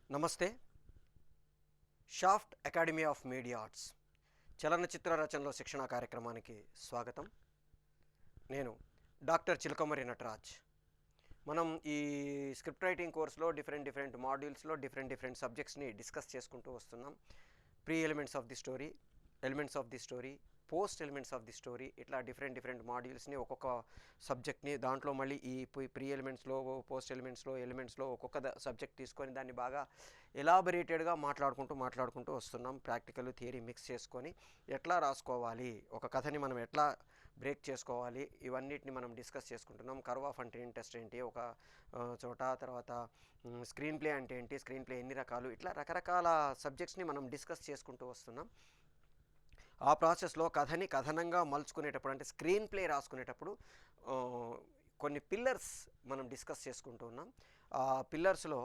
నమస్తే. Shaft academy of media arts చలనచిత్ర రచనలో శిక్షణా కార్యక్రమానికి స్వాగతం. నేను డాక్టర్ చిలకమరి నటరాజ్. మనం ఈ స్క్రిప్ట్ రైటింగ్ కోర్స్లో డిఫరెంట్ మాడ్యూల్స్లో డిఫరెంట్ సబ్జెక్ట్స్ని డిస్కస్ చేసుకుంటూ వస్తున్నాం. Pre elements of the story, elements of the story, post elements of the story, ఇట్లా డిఫరెంట్ మాడ్యూల్స్ని ఒక్కొక్క సబ్జెక్ట్ని దాంట్లో మళ్ళీ ఈ ప్రీ ఎలిమెంట్స్లో, పోస్ట్ ఎలిమెంట్స్లో ఒక్కొక్క సబ్జెక్ట్ తీసుకొని దాన్ని బాగా ఎలాబరేటెడ్గా మాట్లాడుకుంటూ వస్తున్నాం. ప్రాక్టికల్ థియరీ మిక్స్ చేసుకొని ఎట్లా రాసుకోవాలి, ఒక కథని మనం ఎట్లా బ్రేక్ చేసుకోవాలి, ఇవన్నిటిని మనం డిస్కస్ చేసుకుంటున్నాం. కర్వ్ ఆఫ్ అంటే ఇంట్రెస్ట్ ఏంటి ఒక చోట, తర్వాత స్క్రీన్ ప్లే అంటే ఏంటి, స్క్రీన్ ప్లే ఎన్ని రకాలు, ఇట్లా రకరకాల సబ్జెక్ట్స్ని మనం డిస్కస్ చేసుకుంటూ వస్తున్నాం. ఆ ప్రాసెస్లో కథని కథనంగా మలుచుకునేటప్పుడు, అంటే స్క్రీన్ ప్లే రాసుకునేటప్పుడు కొన్ని పిల్లర్స్ మనం డిస్కస్ చేసుకుంటూ ఉన్నాం. ఆ పిల్లర్స్లో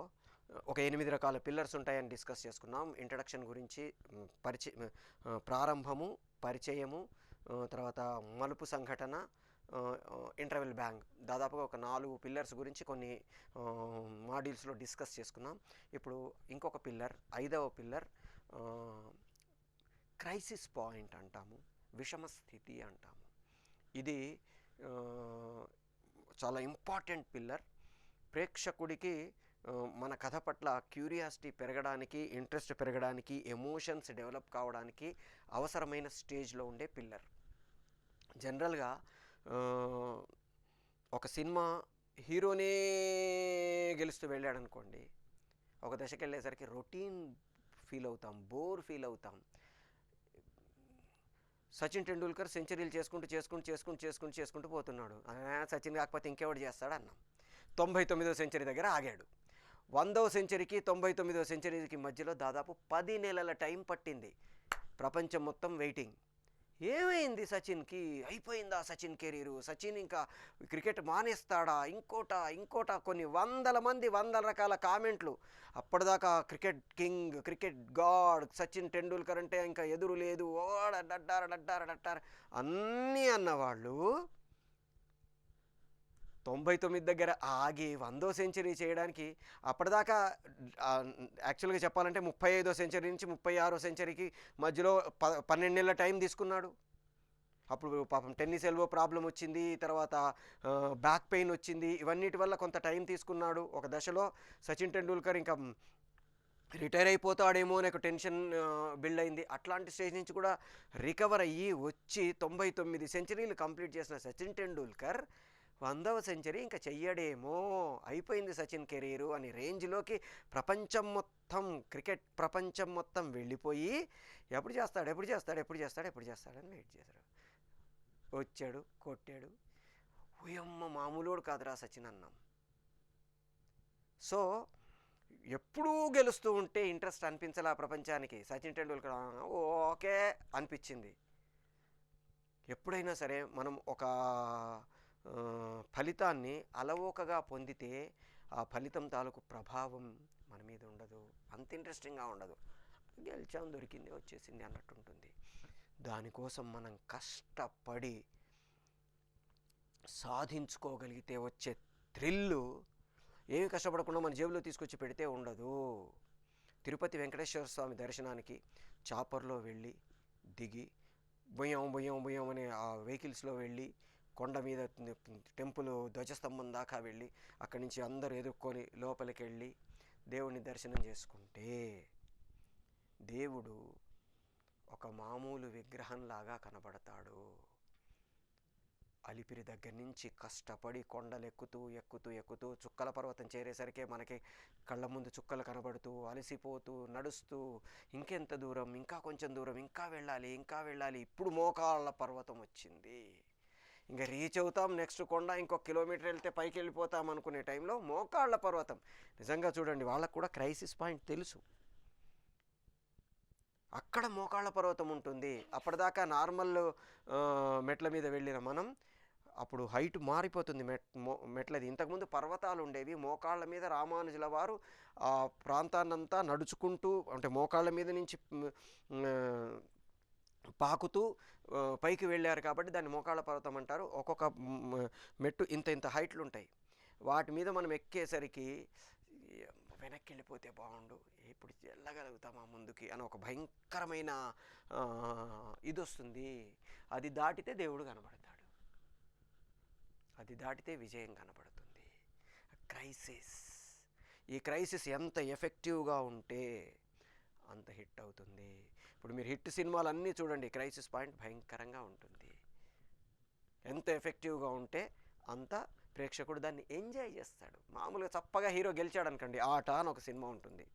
ఒక 8 రకాల పిల్లర్స్ ఉంటాయని డిస్కస్ చేసుకున్నాం. ఇంట్రడక్షన్ గురించి, ప్రారంభము, పరిచయము, తర్వాత మలుపు సంఘటన, ఇంటర్వెల్ బ్యాంగ్, దాదాపుగా ఒక 4 పిల్లర్స్ గురించి కొన్ని మాడ్యూల్స్లో డిస్కస్ చేసుకున్నాం. ఇప్పుడు ఇంకొక పిల్లర్, 5వ పిల్లర్ క్రైసిస్ పాయింట్ అంటాము, విషమ స్థితి అంటాము. ఇది చాలా ఇంపార్టెంట్ పిల్లర్. ప్రేక్షకుడికి మన కథ పట్ల క్యూరియాసిటీ పెరగడానికి, ఇంట్రెస్ట్ పెరగడానికి, ఎమోషన్స్ డెవలప్ కావడానికి అవసరమైన స్టేజ్లో ఉండే పిల్లర్. జనరల్గా ఒక సినిమా హీరోనే గెలుస్తూ వెళ్ళాడు అనుకోండి, ఒక దశకి వెళ్ళేసరికి రొటీన్ ఫీల్ అవుతాం, బోర్ ఫీల్ అవుతాం. సచిన్ టెండూల్కర్ సెంచరీలు చేసుకుంటూ పోతున్నాడు. సచిన్ కాకపోతే ఇంకెవడు చేస్తాడు అన్నాం. 99వ సెంచరీ దగ్గర ఆగాడు. 100వ సెంచరీకి 99వ సెంచరీకి మధ్యలో దాదాపు 10 నెలల టైం పట్టింది. ప్రపంచం మొత్తం వెయిటింగ్. ఏమైంది సచిన్కి? అయిపోయిందా సచిన్ కెరీరు? సచిన్ ఇంకా క్రికెట్ మానేస్తాడా? ఇంకోట కొన్ని వందల రకాల కామెంట్లు. అప్పటిదాకా cricket king, cricket God Sachin Tendulkar అంటే ఇంకా ఎదురు లేదు, డట్టార అన్నీ అన్నవాళ్ళు 99 దగ్గర ఆగి 100వ సెంచరీ చేయడానికి, అప్పటిదాకా యాక్చువల్గా చెప్పాలంటే 35వ సెంచరీ నుంచి 36వ సెంచరీకి మధ్యలో 12 నెలల టైం తీసుకున్నాడు. అప్పుడు పాపం టెన్నిస్ ఎల్బో ప్రాబ్లం వచ్చింది, తర్వాత బ్యాక్ పెయిన్ వచ్చింది. ఇవన్నిటి వల్ల కొంత టైం తీసుకున్నాడు. ఒక దశలో సచిన్ టెండూల్కర్ ఇంకా రిటైర్ అయిపోతాడేమో అనే ఒక టెన్షన్ బిల్డ్ అయింది. అట్లాంటి స్టేజ్ నుంచి కూడా రికవర్ అయ్యి వచ్చి 99 సెంచరీలు కంప్లీట్ చేసిన సచిన్ టెండూల్కర్ 100వ సెంచరీ ఇంకా చెయ్యడేమో, అయిపోయింది సచిన్ కెరీరు అని రేంజ్లోకి క్రికెట్ ప్రపంచం మొత్తం వెళ్ళిపోయి ఎప్పుడు చేస్తాడని వెయిట్ చేశారు. వచ్చాడు, కొట్టాడు. ఓయమ్మ మామూలుడు కాదురా సచిన్ అన్నాం. సో ఎప్పుడూ గెలుస్తూ ఉంటే ఇంట్రెస్ట్ అనిపించలే ప్రపంచానికి. సచిన్ టెండూల్కర్ ఓకే అనిపించింది. ఎప్పుడైనా సరే మనం ఒక ఫలితాన్ని అలవోకగా పొందితే ఆ ఫలితం తాలూకు ప్రభావం మన మీద ఉండదు, అంత ఇంట్రెస్టింగ్గా ఉండదు. గెలిచాం, దొరికింది, వచ్చేసింది అన్నట్టు ఉంటుంది. దానికోసం మనం కష్టపడి సాధించుకోగలిగితే వచ్చే థ్రిల్లు ఏమి కష్టపడకుండా మన జేబులో తీసుకొచ్చి పెడితే ఉండదు. తిరుపతి వెంకటేశ్వర స్వామి దర్శనానికి చాపర్లో వెళ్ళి దిగి బొయ్యం అనే ఆ వెహికల్స్లో వెళ్ళి కొండ మీద టెంపుల్ ధ్వజస్తంభం దాకా వెళ్ళి అక్కడి నుంచి అందరూ ఎదుర్కొని లోపలికి వెళ్ళి దేవుడిని దర్శనం చేసుకుంటే దేవుడు ఒక మామూలు విగ్రహంలాగా కనబడతాడు. అలిపిరి దగ్గర నుంచి కష్టపడి కొండలెక్కుతూ చుక్కల పర్వతం చేరేసరికే మనకి కళ్ళ ముందు చుక్కలు కనబడుతూ, అలసిపోతూ, నడుస్తూ ఇంకెంత దూరం, ఇంకా కొంచెం దూరం, ఇంకా వెళ్ళాలి, ఇప్పుడు మోకాళ్ళ పర్వతం వచ్చింది, ఇంకా రీచ్ అవుతాం, నెక్స్ట్ కొండ ఇంకొక కిలోమీటర్ వెళ్తే పైకి వెళ్ళిపోతాం అనుకునే టైంలో మోకాళ్ళ పర్వతం. నిజంగా చూడండి, వాళ్ళకు కూడా క్రైసిస్ పాయింట్ తెలుసు. అక్కడ మోకాళ్ళ పర్వతం ఉంటుంది. అప్పటిదాకా నార్మల్ మెట్ల మీద వెళ్ళిన మనం అప్పుడు హైట్ మారిపోతుంది మెట్లది. ఇంతకుముందు పర్వతాలు ఉండేవి. మోకాళ్ళ మీద రామానుజుల వారు ఆ ప్రాంతాన్నంతా నడుచుకుంటూ, అంటే మోకాళ్ళ మీద నుంచి పాకుతూ పైకి వెళ్ళారు కాబట్టి దాన్ని మోకాళ్ళ పర్వతం అంటారు. ఒక్కొక్క మెట్టు ఇంత హైట్లు ఉంటాయి. వాటి మీద మనం ఎక్కేసరికి వెనక్కి వెళ్ళిపోతే బాగుండు, ఇప్పుడు వెళ్ళగలుగుతామా ముందుకి అని ఒక భయంకరమైన ఇది వస్తుంది. అది దాటితే దేవుడు కనబడతాడు, అది దాటితే విజయం కనబడుతుంది. క్రైసిస్, ఈ క్రైసిస్ ఎంత ఎఫెక్టివ్గా ఉంటే అంత హిట్ అవుతుంది. ఇప్పుడు మీరు హిట్ సినిమాలు అన్నీ చూడండి, క్రైసిస్ పాయింట్ భయంకరంగా ఉంటుంది. ఎంత ఎఫెక్టివ్గా ఉంటే అంత ప్రేక్షకుడు దాన్ని ఎంజాయ్ చేస్తాడు. మామూలుగా చప్పగా హీరో గెలిచాడు అనుకోండి, ఆట అని ఒక సినిమా ఉంటుంది,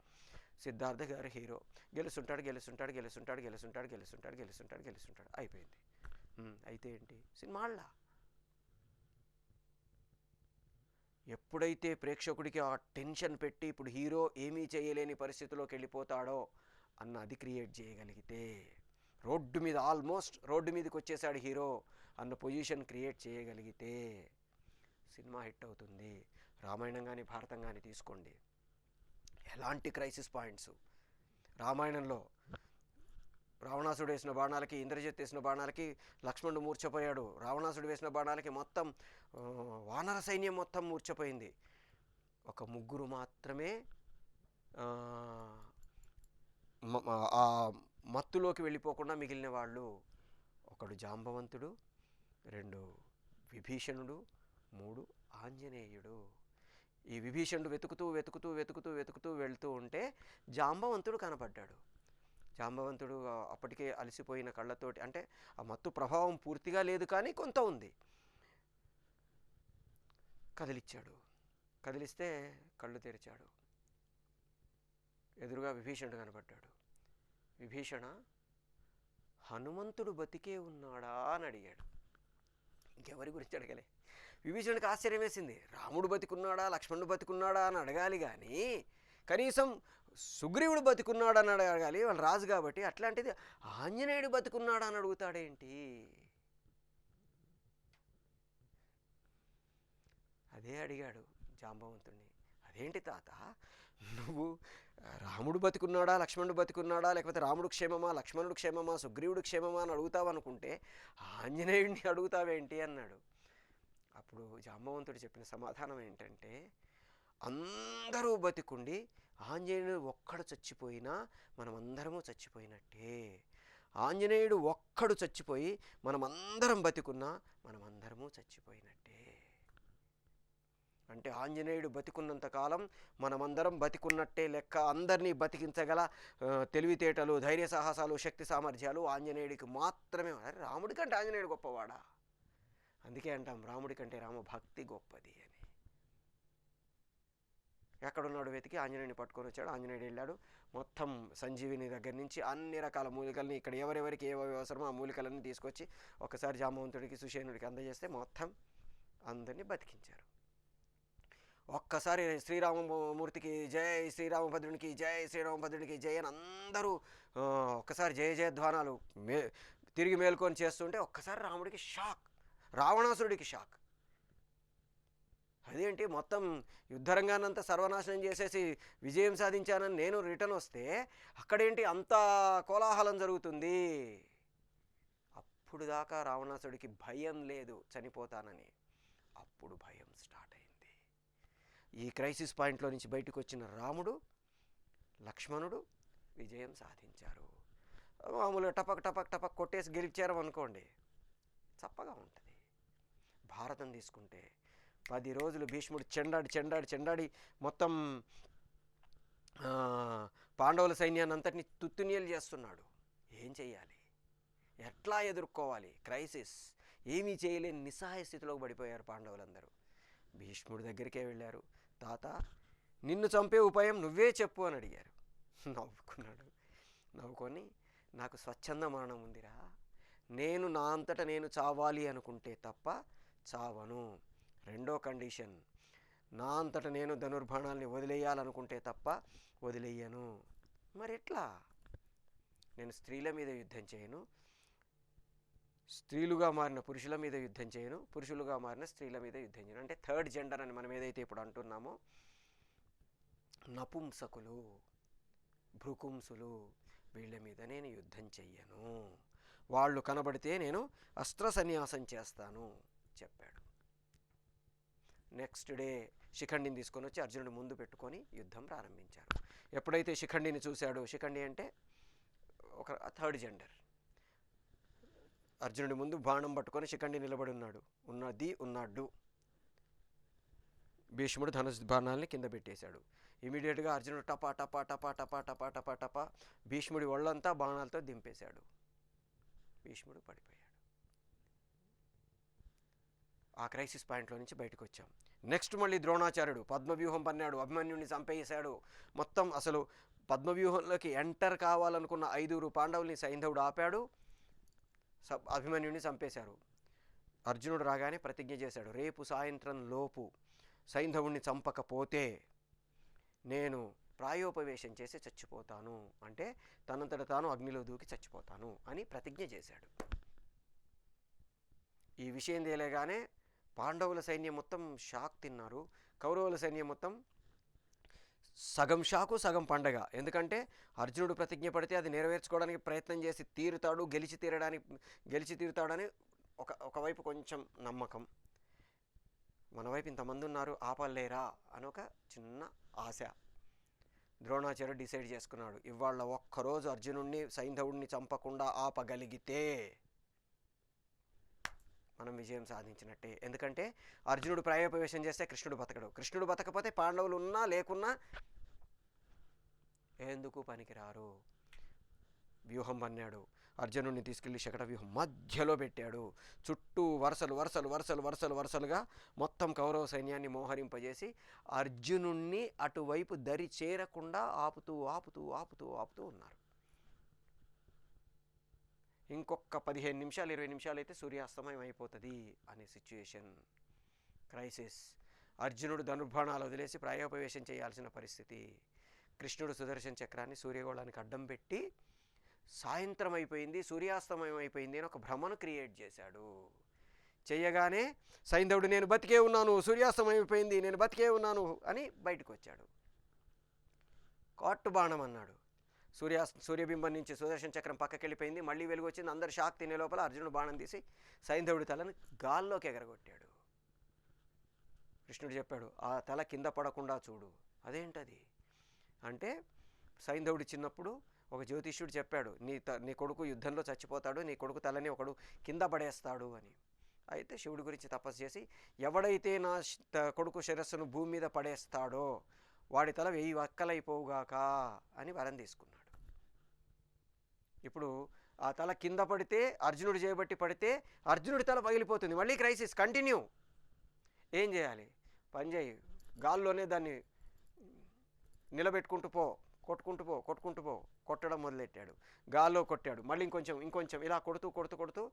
సిద్ధార్థ గారు హీరో గెలుస్తుంటాడు గెలుస్తుంటాడు గెలుస్తుంటాడు గెలుస్తుంటాడు గెలుస్తుంటాడు గెలుస్తుంటాడు గెలుస్తుంటాడు అయిపోయింది. అయితే ఏంటి సినిమాళ్ళ ఎప్పుడైతే ప్రేక్షకుడికి ఆ టెన్షన్ పెట్టి ఇప్పుడు హీరో ఏమీ చేయలేని పరిస్థితిలోకి వెళ్ళిపోతాడో అన్న అది క్రియేట్ చేయగలిగితే, రోడ్డు మీద ఆల్మోస్ట్ రోడ్డు మీదకి వచ్చేసాడు హీరో అన్న పొజిషన్ క్రియేట్ చేయగలిగితే సినిమా హిట్ అవుతుంది. రామాయణం కానీ భారతం కానీ తీసుకోండి, ఎలాంటి క్రైసిస్ పాయింట్స్. రామాయణంలో రావణాసుడు వేసిన బాణాలకి, ఇంద్రజిత్ వేసిన బాణాలకి లక్ష్మణుడు మూర్ఛపోయాడు. రావణాసుడు వేసిన బాణాలకి మొత్తం వానర సైన్యం మొత్తం మూర్ఛపోయింది. ఒక ముగ్గురు మాత్రమే ఆ మత్తులోకి వెళ్ళిపోకుండా మిగిలిన వాళ్ళు, ఒకడు జాంబవంతుడు, 2 విభీషణుడు, 3 ఆంజనేయుడు. ఈ విభీషణుడు వెతుకుతూ వెతుకుతూ వెతుకుతూ వెతుకుతూ వెళ్తూ ఉంటే జాంబవంతుడు కనపడ్డాడు. జాంబవంతుడు అప్పటికే అలసిపోయిన కళ్ళతోటి, అంటే ఆ మత్తు ప్రభావం పూర్తిగా లేదు కానీ కొంత ఉంది, కదిలిచ్చాడు. కదిలిస్తే కళ్ళు తెరిచాడు, ఎదురుగా విభీషణుడు కనపడ్డాడు. విభీషణ, హనుమంతుడు బతికే ఉన్నాడా అని అడిగాడు. ఇంకెవరి గురించి అడగలే. విభీషణుడికి ఆశ్చర్యం వేసింది, రాముడు బతికున్నాడా లక్ష్మణుడు బతికున్నాడా అని అడగాలి కానీ కనీసం సుగ్రీవుడు బతికున్నాడు అని అడగాలి, వాళ్ళు రాజు కాబట్టి. అట్లాంటిది ఆంజనేయుడు బతికున్నాడా అని అడుగుతాడేంటి? అదే అడిగాడు జాంబవంతుణ్ణి. అదేంటి తాత, నువ్వు రాముడు బతికున్నాడా లక్ష్మణుడు బతికున్నాడా, లేకపోతే రాముడు క్షేమమా లక్ష్మణుడు క్షేమమా సుగ్రీవుడు క్షేమమా అని అడుగుతావనుకుంటే ఆంజనేయుడిని అడుగుతావేంటి అన్నాడు. అప్పుడు జాంబవంతుడు చెప్పిన సమాధానం ఏంటంటే, అందరూ బతికుండి ఆంజనేయుడు ఒక్కడు చచ్చిపోయినా మనమందరము చచ్చిపోయినట్టే. ఆంజనేయుడు ఒక్కడు చచ్చిపోయి మనమందరం బతికున్నా మనమందరము చచ్చిపోయినట్టే. అంటే ఆంజనేయుడు బతికున్నంతకాలం మనమందరం బతికున్నట్టే లెక్క. అందరినీ బతికించగల తెలివితేటలు, ధైర్య సాహసాలు, శక్తి సామర్థ్యాలు ఆంజనేయుడికి మాత్రమే. రాముడి కంటే ఆంజనేయుడు గొప్పవాడా? అందుకే అంటాం రాముడి కంటే రామభక్తి గొప్పది అని. ఎక్కడున్నాడు వెతికి ఆంజనేయుని పట్టుకొని వచ్చాడు. ఆంజనేయుడు వెళ్ళాడు, మొత్తం సంజీవిని దగ్గర నుంచి అన్ని రకాల మూలికల్ని, ఇక్కడ ఎవరెవరికి ఏవి అవసరమో ఆ మూలికలన్నీ తీసుకొచ్చి ఒకసారి జాంబవంతుడికి సుషేనుడికి అందజేస్తే మొత్తం అందరినీ బతికించారు. ఒక్కసారి శ్రీరామమూర్తికి జై, శ్రీరామభద్రునికి జై, శ్రీరామభద్రునికి జై అని అందరూ ఒక్కసారి జయ జయధ్వానాలు తిరిగి మేల్కొని చేస్తుంటే ఒక్కసారి రాముడికి షాక్, రావణాసురుడికి షాక్. అదేంటి మొత్తం యుద్ధరంగానంతా సర్వనాశనం చేసేసి విజయం సాధించానని నేను రిటర్న్ వస్తే అక్కడేంటి అంత కోలాహలం జరుగుతుంది? అప్పుడు దాకా రావణాసుడికి భయం లేదు చనిపోతానని, అప్పుడు భయం స్టార్ట్ అయింది. ఈ క్రైసిస్ పాయింట్లో నుంచి బయటకు వచ్చిన రాముడు లక్ష్మణుడు విజయం సాధించారు. మామూలుగా టపక్ టపక్ టపక్ కొట్టేసి గెలిచారు అనుకోండి, చప్పగా ఉంటుంది. భారతం తీసుకుంటే 10 రోజులు భీష్ముడు చెండాడి చెండాడి చెండాడి మొత్తం పాండవుల సైన్యాన్ని అంతటిని తుత్తునియలు చేస్తున్నాడు. ఏం చెయ్యాలి, ఎట్లా ఎదుర్కోవాలి క్రైసిస్? ఏమీ చేయలేని నిస్సహాయ స్థితిలోకి పడిపోయారు పాండవులందరూ. భీష్ముడి దగ్గరికే వెళ్ళారు. తాత, నిన్ను చంపే ఉపాయం నువ్వే చెప్పు అని అడిగారు. నవ్వుకున్నాడు. నవ్వుకొని, నాకు స్వచ్ఛంద మరణం ఉందిరా, నేను నా అంతట నేను చావాలి అనుకుంటే తప్ప చావను. రెండో కండిషన్, నా అంతట నేను ధనుర్బాణాలని వదిలేయాలనుకుంటే తప్ప వదిలేయను. మరి ఎట్లా? నేను స్త్రీల మీద యుద్ధం చేయను, స్త్రీలుగా మారిన పురుషుల మీద యుద్ధం చేయను, పురుషులుగా మారిన స్త్రీల మీద యుద్ధం చేయను. అంటే థర్డ్ జెండర్ అని మనం ఏదైతే ఇప్పుడు అంటున్నామో, నపుంసకులు, భృకుంసులు, వీళ్ళ మీద నేను యుద్ధం చెయ్యను. వాళ్ళు కనబడితే నేను అస్త్ర సన్యాసం చేస్తాను చెప్పాడు. నెక్స్ట్ డే శిఖండిని తీసుకొని వచ్చి అర్జునుడి ముందు పెట్టుకొని యుద్ధం ప్రారంభించారు. ఎప్పుడైతే శిఖండిని చూశాడో, శిఖండి అంటే ఒక థర్డ్ జెండర్, అర్జునుడి ముందు బాణం పట్టుకొని శిఖండి నిలబడి ఉన్నాడు. భీష్ముడు ధనుష్ బాణాలని కింద పెట్టేశాడు. ఇమీడియట్గా అర్జునుడు టపా టపా టపా టపా టపా టపా టపా భీష్ముడి ఒళ్ళంతా బాణాలతో దింపేశాడు. భీష్ముడు పడిపోయాడు. ఆ క్రైసిస్ పాయింట్లో నుంచి బయటకు వచ్చాం. నెక్స్ట్ మళ్ళీ ద్రోణాచార్యుడు పద్మవ్యూహం పన్నాడు, అభిమన్యుడిని చంపేశాడు. మొత్తం అసలు పద్మవ్యూహంలోకి ఎంటర్ కావాలనుకున్న 5 పాండవుల్ని సైంధవుడు ఆపాడు, అభిమన్యుడిని చంపేశారు. అర్జునుడు రాగానే ప్రతిజ్ఞ చేశాడు, రేపు సాయంత్రం లోపు సైంధవుడిని చంపకపోతే నేను ప్రాయోపవేశం చేసి చచ్చిపోతాను, అంటే తనంతట తాను అగ్నిలో దూకి చచ్చిపోతాను అని ప్రతిజ్ఞ చేశాడు. ఈ విషయం తెలియగానే పాండవుల సైన్యం మొత్తం షాక్ తిన్నారు. కౌరవుల సైన్యం మొత్తం సగం షాకు సగం పండగ. ఎందుకంటే అర్జునుడు ప్రతిజ్ఞ పడితే అది నెరవేర్చుకోవడానికి ప్రయత్నం చేసి తీరుతాడు, గెలిచి తీరుతాడని ఒకవైపు కొంచెం నమ్మకం, మన వైపు ఇంతమంది ఉన్నారు ఆపలేరా అని ఒక చిన్న ఆశ. ద్రోణాచార్యుడు డిసైడ్ చేసుకున్నాడు, ఇవాళ ఒక్కరోజు అర్జునుడిని సైంధవుడిని చంపకుండా ఆపగలిగితే మనం విజయం సాధించినట్టే. ఎందుకంటే అర్జునుడు ప్రాయోపవేశం చేస్తే కృష్ణుడు బతకడు, కృష్ణుడు బతకపోతే పాండవులు ఉన్నా లేకున్నా ఎందుకు పనికిరారు. వ్యూహం పన్నాడు, అర్జునుడిని తీసుకెళ్లి శకట వ్యూహం మధ్యలో పెట్టాడు. చుట్టూ వరుసలుగా మొత్తం కౌరవ సైన్యాన్ని మోహరింపజేసి అర్జునుణ్ణి అటువైపు దరి చేరకుండా ఆపుతూ ఉన్నారు. ఇంకొక 15 నిమిషాలు 20 నిమిషాలు అయితే సూర్యాస్తమయం అయిపోతుంది అనే సిచ్యుయేషన్, క్రైసిస్. అర్జునుడు ధనుర్బాణాలు వదిలేసి ప్రాయోపవేశం చేయాల్సిన పరిస్థితి. కృష్ణుడు సుదర్శన చక్రాన్ని సూర్యగోళానికి అడ్డం పెట్టి సాయంత్రం అయిపోయింది, సూర్యాస్తమయం అయిపోయింది అని ఒక భ్రమను క్రియేట్ చేశాడు. చేయగానే సైంధవుడు నేను బతికే ఉన్నాను, సూర్యాస్తమయం అయిపోయింది, నేను బతికే ఉన్నాను అని బయటకు వచ్చాడు. కాట్టు బాణం అన్నాడు. సూర్యబింబం నుంచి సుదర్శన చక్రం పక్కకి వెళ్ళిపోయింది, మళ్ళీ వెలుగు వచ్చింది. అందరు షాక్ తినే లోపల అర్జునుడు బాణం తీసి సైంధవుడి తలను గాల్లోకి ఎగరగొట్టాడు. కృష్ణుడు చెప్పాడు, ఆ తల కింద పడకుండా చూడు. అదేంటది అంటే, సైంధవుడు చిన్నప్పుడు ఒక జ్యోతిష్యుడు చెప్పాడు, నీ కొడుకు యుద్ధంలో చచ్చిపోతాడు, నీ కొడుకు తలని ఒకడు కింద పడేస్తాడు అని. అయితే శివుడి గురించి తపస్సు చేసి ఎవడైతే నా కొడుకు శిరస్సును భూమి మీద పడేస్తాడో వాడి తల 1000 వక్కలైపోవుగాక అని వరం తీసుకున్నాడు. ఇప్పుడు ఆ తల కింద పడితే, అర్జునుడు చేయబట్టి పడితే అర్జునుడి తల పగిలిపోతుంది. మళ్ళీ క్రైసిస్ కంటిన్యూ. ఏం చేయాలి? పని చేయి, గాల్లోనే దాన్ని నిలబెట్టుకుంటూ పో, కొట్టుకుంటూ పో. కొట్టడం మొదలెట్టాడు, గాల్లో కొట్టాడు, మళ్ళీ ఇంకొంచెం ఇలా కొడుతూ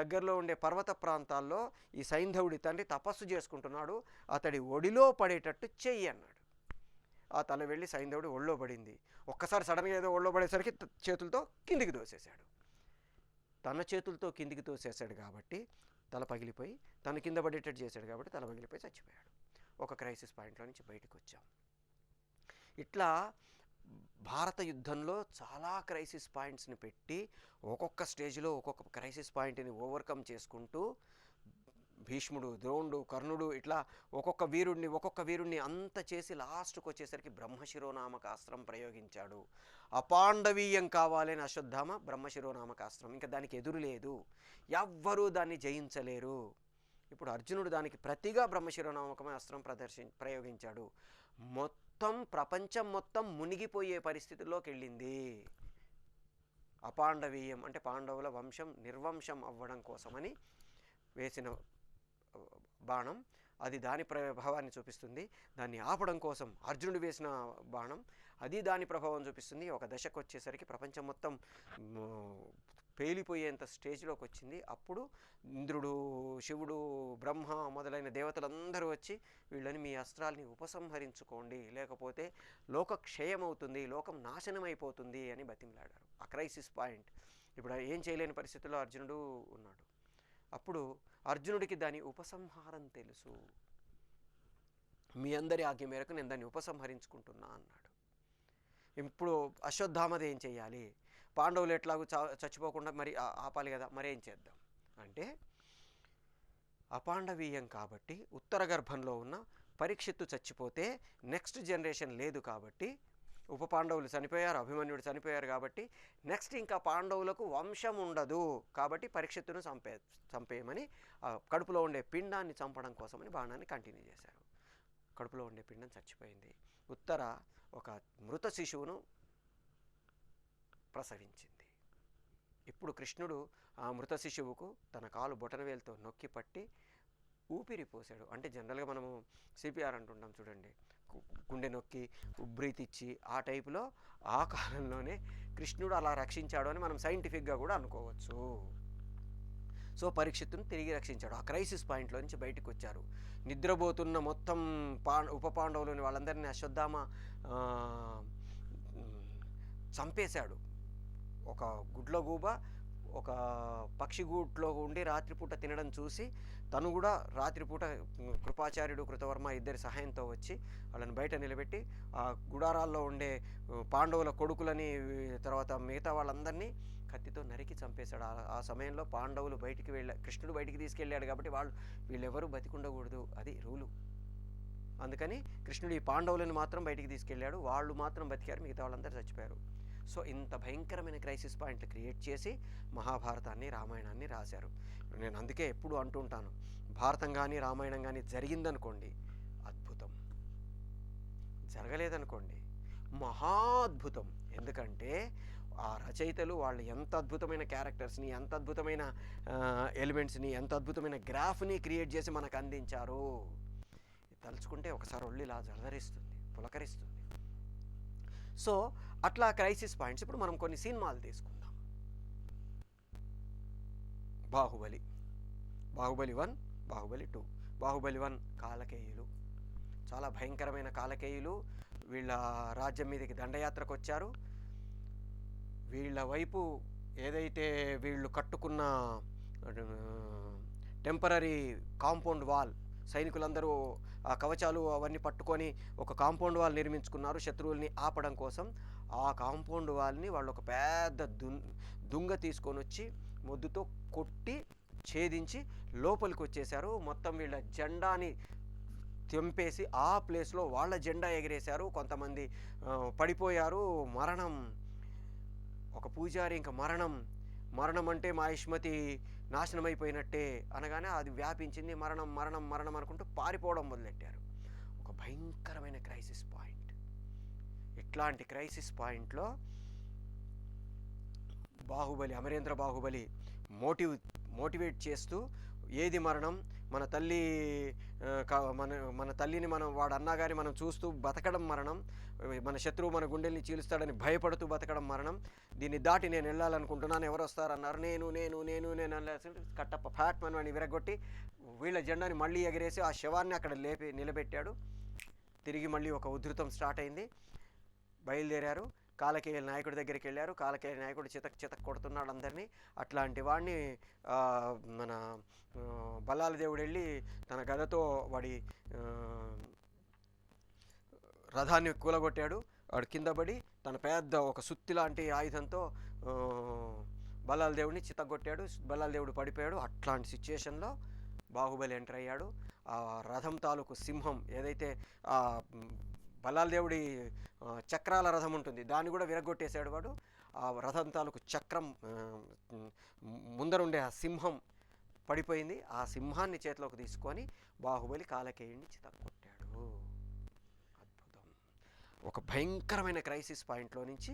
దగ్గరలో ఉండే పర్వత ప్రాంతాల్లో ఈ సైంధవుడి తండ్రి తపస్సు చేసుకుంటున్నాడు, అతడి ఒడిలో పడేటట్టు చెయ్యి అన్నాడు. ఆ తల వెళ్ళి సైంధవుడి ఒళ్ళో పడింది. ఒక్కసారి సడన్గా ఏదో ఒళ్ళో పడేసరికి చేతులతో కిందికి తోసేశాడు. తన చేతులతో కిందికి తోసేశాడు కాబట్టి తల పగిలిపోయి, తను కింద పడేటట్టు చేశాడు కాబట్టి తల పగిలిపోయి చచ్చిపోయాడు. ఒక క్రైసిస్ పాయింట్లో నుంచి బయటకు వచ్చాం. ఇట్లా భారత యుద్ధంలో చాలా క్రైసిస్ పాయింట్స్ని పెట్టి ఒక్కొక్క స్టేజ్లో ఒక్కొక్క క్రైసిస్ పాయింట్ని ఓవర్కమ్ చేసుకుంటూ భీష్ముడు, ద్రోణుడు, కర్ణుడు ఇట్లా ఒక్కొక్క వీరుణ్ణి అంత చేసి లాస్ట్కి వచ్చేసరికి బ్రహ్మశిరోనామకాస్త్రం ప్రయోగించాడు. అపాండవీయం కావాలని అశ్వత్థామ బ్రహ్మశిరోనామకాస్త్రం, ఇంకా దానికి ఎదురు లేదు, ఎవ్వరూ దాన్ని జయించలేరు. ఇప్పుడు అర్జునుడు దానికి ప్రతిగా బ్రహ్మశిరోనామకమైన అస్త్రం ప్రయోగించాడు. ప్రపంచం మొత్తం మునిగిపోయే పరిస్థితుల్లోకి వెళ్ళింది. అపాండవీయం అంటే పాండవుల వంశం నిర్వంశం అవ్వడం కోసమని వేసిన బాణం, అది దాని ప్రభావాన్ని చూపిస్తుంది. దాన్ని ఆపడం కోసం అర్జునుడు వేసిన బాణం, అది దాని ప్రభావం చూపిస్తుంది. ఒక దశకు వచ్చేసరికి ప్రపంచం మొత్తం పేలిపోయేంత స్టేజ్లోకి వచ్చింది. అప్పుడు ఇంద్రుడు, శివుడు, బ్రహ్మ మొదలైన దేవతలందరూ వచ్చి వీళ్ళని మీ అస్త్రాల్ని ఉపసంహరించుకోండి, లేకపోతే లోక క్షయమవుతుంది, లోకం నాశనం అయిపోతుంది అని బతిమలాడారు. ఆ క్రైసిస్ పాయింట్. ఇప్పుడు ఏం చేయలేని పరిస్థితుల్లో అర్జునుడు ఉన్నాడు. అప్పుడు అర్జునుడికి దాని ఉపసంహారం తెలుసు. మీ అందరి ఆజ్ఞ మేరకు నేను దాన్ని ఉపసంహరించుకుంటున్నా అన్నాడు. ఇప్పుడు అశ్వత్థామది ఏం చేయాలి? పాండవులు ఎట్లాగూ చచ్చిపోకుండా మరి ఆపాలి కదా, మరేం చేద్దాం అంటే అపాండవీయం కాబట్టి ఉత్తర గర్భంలో ఉన్న పరీక్షిత్తు చచ్చిపోతే నెక్స్ట్ జనరేషన్ లేదు కాబట్టి, ఉప పాండవులు చనిపోయారు, అభిమన్యుడు చనిపోయారు కాబట్టి నెక్స్ట్ ఇంకా పాండవులకు వంశం ఉండదు కాబట్టి పరీక్షిత్తును చంపేయమని కడుపులో ఉండే పిండాన్ని చంపడం కోసమని బాణాన్ని కంటిన్యూ చేశారు. కడుపులో ఉండే పిండం చచ్చిపోయింది. ఉత్తర ఒక మృత శిశువును ప్రసవించింది. ఇప్పుడు కృష్ణుడు ఆ మృత శిశువుకు తన కాలు బొటనవేలుతో నొక్కి పట్టి ఊపిరి పోసాడు. అంటే జనరల్గా మనము సిపిఆర్ అంటుంటాం చూడండి, గుండె నొక్కి బ్రీత్ ఇచ్చి ఆ టైపులో ఆ కాలంలోనే కృష్ణుడు అలా రక్షించాడు అని మనం సైంటిఫిక్గా కూడా అనుకోవచ్చు. సో పరీక్షిత్తును తిరిగి రక్షించాడు. ఆ క్రైసిస్ పాయింట్లో నుంచి బయటకు వచ్చారు. నిద్రపోతున్న మొత్తం ఉప పాండవులని వాళ్ళందరినీ అశ్వత్థామ చంపేశాడు. ఒక గుడ్లగూబ ఒక పక్షి గూట్లో ఉండి రాత్రిపూట తినడం చూసి తను కూడా రాత్రిపూట కృపాచార్యుడు కృతవర్మ ఇద్దరి సహాయంతో వచ్చి వాళ్ళని బయట నిలబెట్టి ఆ గుడారాల్లో ఉండే పాండవుల కొడుకులని తర్వాత మిగతా వాళ్ళందరినీ కత్తితో నరికి చంపేశాడు. ఆ సమయంలో పాండవులు బయటికి కృష్ణుడు బయటికి తీసుకెళ్ళాడు కాబట్టి వీళ్ళెవరూ బతికుండకూడదు, అది రూలు. అందుకని కృష్ణుడు ఈ పాండవులను మాత్రం బయటికి తీసుకెళ్ళాడు, వాళ్ళు మాత్రం బతికారు, మిగతా వాళ్ళందరూ చచ్చిపోయారు. సో ఇంత భయంకరమైన క్రైసిస్ పాయింట్లు క్రియేట్ చేసి మహాభారతాన్ని రామాయణాన్ని రాశారు. నేను అందుకే ఎప్పుడు అంటుంటాను, భారతం కానీ రామాయణం కానీ జరిగిందనుకోండి అద్భుతం, జరగలేదనుకోండి మహాద్భుతం. ఎందుకంటే ఆ రచయితలు వాళ్ళు ఎంత అద్భుతమైన క్యారెక్టర్స్ని, ఎంత అద్భుతమైన ఎలిమెంట్స్ని, ఎంత అద్భుతమైన గ్రాఫ్ని క్రియేట్ చేసి మనకు అందించారు. తలుచుకుంటే ఒకసారి ఒళ్ళు ఇలా జలధరిస్తుంది, పులకరిస్తుంది. సో అట్లా క్రైసిస్ పాయింట్స్. ఇప్పుడు మనం కొన్ని సినిమాలు తీసుకుందాం. బాహుబలి 1, బాహుబలి 2. బాహుబలి 1 కాలకేయులు, చాలా భయంకరమైన కాలకేయులు వీళ్ళ రాజ్యం మీదకి దండయాత్రకు వచ్చారు. వీళ్ళ వైపు ఏదైతే వీళ్ళు కట్టుకున్న టెంపరరీ కాంపౌండ్ వాల్, సైనికులందరూ ఆ కవచాలు అవన్నీ పట్టుకొని ఒక కాంపౌండ్ వాల్ నిర్మించుకున్నారు శత్రువుల్ని ఆపడం కోసం. ఆ కాంపౌండ్ వాల్ని వాళ్ళు ఒక పెద్ద దుంగ తీసుకొని వచ్చి మొద్దుతో కొట్టి ఛేదించి లోపలికి వచ్చేసారు. మొత్తం వీళ్ళ జెండాని తెంపేసి ఆ ప్లేస్లో వాళ్ళ జెండా ఎగిరేశారు. కొంతమంది పడిపోయారు. మరణం. ఒక పూజారి ఇంకా మరణం అంటే మా ఇష్మతి నాశనమైపోయినట్టే అనగానే అది వ్యాపించింది. మరణం అనుకుంటూ పారిపోవడం మొదలెట్టారు. ఒక భయంకరమైన క్రైసిస్ పాయింట్. ఇట్లాంటి క్రైసిస్ పాయింట్లో బాహుబలి, అమరేంద్ర బాహుబలి మోటివేట్ చేస్తూ ఏది మరణం, మన తల్లిని మనం వాడు అన్నా కానీ మనం చూస్తూ బతకడం మరణం, మన శత్రువు మన గుండెల్ని చీలుస్తాడని భయపడుతూ బతకడం మరణం, దీన్ని దాటి నేను వెళ్ళాలనుకుంటున్నాను, ఎవరు వస్తారన్నారు, నేను కట్టప్ప ఫ్యాట్మన్ అని విరగొట్టి వీళ్ళ జెండాని మళ్ళీ ఎగిరేసి ఆ శవాన్ని అక్కడ నిలబెట్టాడు. తిరిగి మళ్ళీ ఒక ఉధృతం స్టార్ట్ అయింది. బయలుదేరారు. కాలకేయ నాయకుడి దగ్గరికి వెళ్ళారు. కాలకేయ నాయకుడు చితక్ కొడుతున్నాడు అందరినీ. అట్లాంటి వాడిని మన బల్లాల దేవుడు వెళ్ళి తన గదతో వాడి రథాన్ని కూలగొట్టాడు. వాడు కింద పడి తన పెద్ద ఒక సుత్తి లాంటి ఆయుధంతో బల్లాల దేవుడిని చితగొట్టాడు. బల్లాల దేవుడు పడిపోయాడు. అట్లాంటి సిచ్యుయేషన్లో బాహుబలి ఎంటర్ అయ్యాడు. ఆ రథం తాలూకు సింహం ఏదైతే బల్లాల దేవుడి చక్రాల రథం ఉంటుంది దాన్ని కూడా విరగొట్టేశాడు వాడు. ఆ రథం తాలూకు చక్రం ముందరుండే ఆ సింహం పడిపోయింది. ఆ సింహాన్ని చేతిలోకి తీసుకొని బాహుబలి కాలకేయుడిని చితగొట్టాడు. అద్భుతం. ఒక భయంకరమైన క్రైసిస్ పాయింట్లో నుంచి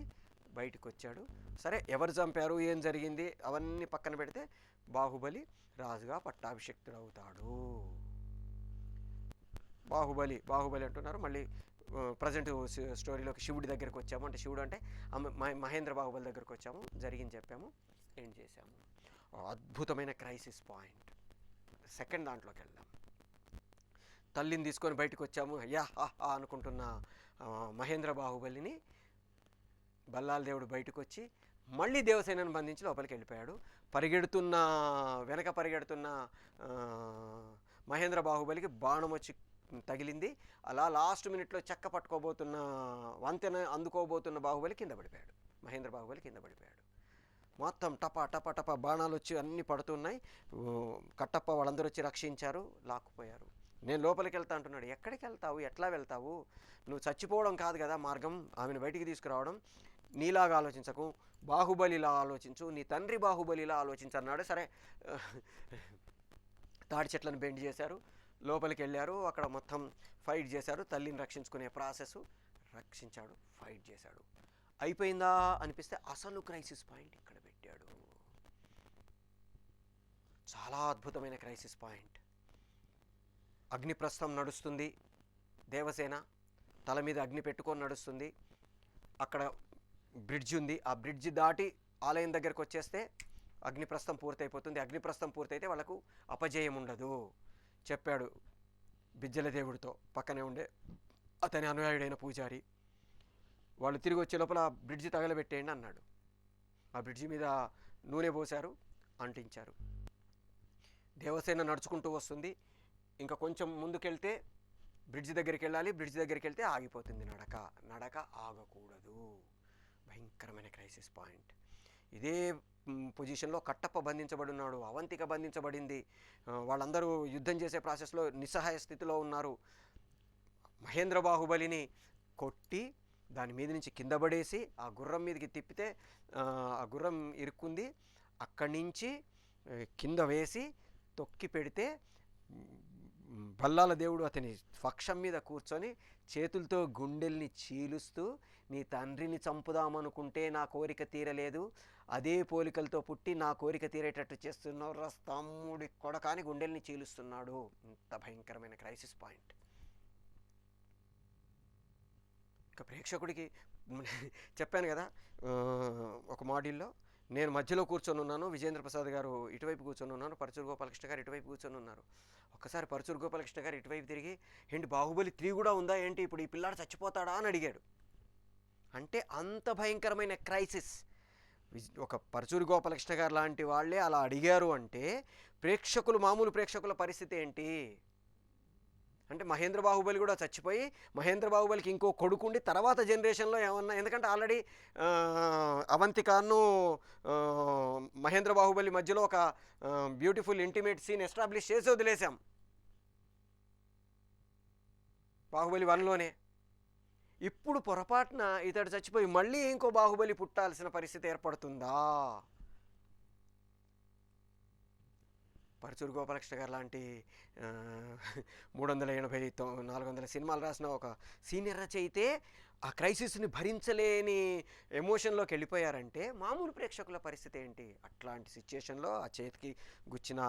బయటకు వచ్చాడు. సరే, ఎవరు చంపారు, ఏం జరిగింది అవన్నీ పక్కన పెడితే బాహుబలి రాజుగా పట్టాభిషిక్తుడవుతాడు. బాహుబలి అంటున్నారు. మళ్ళీ ప్రజెంట్ స్టోరీలోకి శివుడి దగ్గరికి వచ్చాము. అంటే శివుడు అంటే మహేంద్ర బాహుబలి దగ్గరికి వచ్చాము. జరిగింది చెప్పాము, ఏం చేశాము. అద్భుతమైన క్రైసిస్ పాయింట్. సెకండ్ దాంట్లోకి వెళ్దాం. తల్లిని తీసుకొని బయటకు వచ్చాము అనుకుంటున్న మహేంద్ర బాహుబలిని బల్లాల దేవుడు బయటకు వచ్చి మళ్ళీ దేవసేనను బంధించి లోపలికి వెళ్ళిపోయాడు. వెనక పరిగెడుతున్న మహేంద్ర బాహుబలికి బాణం వచ్చి తగిలింది. అలా లాస్ట్ మినిట్లో చెక్క పట్టుకోబోతున్న వంతెన అందుకోబోతున్న బాహుబలి కింద పడిపోయాడు. మహేంద్ర బాహుబలి కింద పడిపోయాడు. మొత్తం టపా టపా టపా బాణాలు వచ్చి అన్నీ పడుతున్నాయి. కట్టప్ప వాళ్ళందరూ వచ్చి రక్షించారు, లాక్కుపోయారు. నేను లోపలికి వెళ్తా అంటున్నాడు. ఎక్కడికి వెళ్తావు, ఎట్లా వెళ్తావు, నువ్వు చచ్చిపోవడం కాదు కదా మార్గం, ఆమెను బయటికి తీసుకురావడం. నీలాగా ఆలోచించకు, బాహుబలిలా ఆలోచించు, నీ తండ్రి బాహుబలిలా ఆలోచించన్నాడు. సరే, తాడి చెట్లను బెండ్ చేశారు, లోపలికి వెళ్ళారు, అక్కడ మొత్తం ఫైట్ చేశారు. తల్లిని రక్షించుకునే ప్రాసెస్, రక్షించాడు, ఫైట్ చేశాడు. అయిపోయిందా అనిపిస్తే అసలు క్రైసిస్ పాయింట్ ఇక్కడ పెట్టాడు. చాలా అద్భుతమైన క్రైసిస్ పాయింట్. అగ్నిప్రస్థం నడుస్తుంది, దేవసేన తల మీద అగ్ని పెట్టుకొని నడుస్తుంది. అక్కడ బ్రిడ్జ్ ఉంది, ఆ బ్రిడ్జ్ దాటి ఆలయం దగ్గరకు వచ్చేస్తే అగ్నిప్రస్థం పూర్తయిపోతుంది. అగ్నిప్రస్థం పూర్తయితే వాళ్ళకు అపజయం ఉండదు చెప్పాడు బిజ్జల దేవుడితో, పక్కనే ఉండే అతని అనుయాయుడైన పూజారి. వాళ్ళు తిరిగి వచ్చే లోపల బ్రిడ్జి తగలబెట్టేయండి అన్నాడు. ఆ బ్రిడ్జి మీద నూనె పోశారు, అంటించారు. దేవసేన నడుచుకుంటూ వస్తుంది. ఇంకా కొంచెం ముందుకెళ్తే బ్రిడ్జి దగ్గరికి వెళ్ళాలి, బ్రిడ్జి దగ్గరికి వెళ్తే ఆగిపోతుంది నడక. నడక ఆగకూడదు. భయంకరమైన క్రైసిస్ పాయింట్. ఇదే పొజిషన్లో కట్టప్ప బంధించబడి ఉన్నాడు, అవంతిక బంధించబడింది. వాళ్ళందరూ యుద్ధం చేసే ప్రాసెస్లో నిస్సహాయ స్థితిలో ఉన్నారు. మహేంద్ర బాహుబలిని కొట్టి దాని మీద నుంచి కింద పడేసి ఆ గుర్రం మీదకి తిప్పితే ఆ గుర్రం ఇరుక్కుంది. అక్కడి నుంచి కింద వేసి తొక్కి పెడితే బల్లాల దేవుడు అతని పక్షం మీద కూర్చొని చేతులతో గుండెల్ని చీలుస్తూ, నీ తండ్రిని చంపుదామనుకుంటే నా కోరిక తీరలేదు, అదే పోలికలతో పుట్టి నా కోరిక తీరేటట్టు చేస్తున్నావు రా తమ్ముడి కొడకాని గుండెల్ని చీలుస్తున్నాడు. ఇంత భయంకరమైన క్రైసిస్ పాయింట్. ఇక ప్రేక్షకుడికి చెప్పాను కదా ఒక మాడ్యూల్లో, నేను మధ్యలో కూర్చొని ఉన్నాను, విజేంద్ర ప్రసాద్ గారు ఇటువైపు కూర్చొని ఉన్నాను, పరచూరు గోపాలకృష్ణ గారు ఇటువైపు కూర్చొని ఉన్నారు. ఒక్కసారి పరచూరు గోపాలకృష్ణ గారు ఇటువైపు తిరిగి, ఏంటి బాహుబలి 3 కూడా ఉందా ఏంటి, ఇప్పుడు ఈ పిల్లాడు చచ్చిపోతాడా అని అడిగాడు. అంటే అంత భయంకరమైన క్రైసిస్. ఒక పరచూరు గోపాలకృష్ణ గారు లాంటి వాళ్ళే అలా అడిగారు అంటే ప్రేక్షకులు, మామూలు ప్రేక్షకుల పరిస్థితి ఏంటి అంటే, మహేంద్ర బాహుబలి కూడా చచ్చిపోయి మహేంద్ర బాహుబలికి ఇంకో కొడుకుండి తర్వాత జనరేషన్లో ఏమన్నా, ఎందుకంటే ఆల్రెడీ అవంతికాను మహేంద్ర బాహుబలి మధ్యలో ఒక బ్యూటిఫుల్ ఇంటిమేట్ సీన్ ఎస్టాబ్లిష్ చేసి వదిలేసాం బాహుబలి 1లోనే. ఇప్పుడు పొరపాటున ఇతడు చచ్చిపోయి మళ్ళీ ఇంకో బాహుబలి పుట్టాల్సిన పరిస్థితి ఏర్పడుతుందా? పరచూరు గోపాలకృష్ణ గారు లాంటి 380 400 సినిమాలు రాసిన ఒక సీనియర్ రచయితే ఆ క్రైసిస్ని భరించలేని ఎమోషన్లోకి వెళ్ళిపోయారంటే మామూలు ప్రేక్షకుల పరిస్థితి ఏంటి? అట్లాంటి సిచ్యుయేషన్లో ఆ చేతికి గుచ్చిన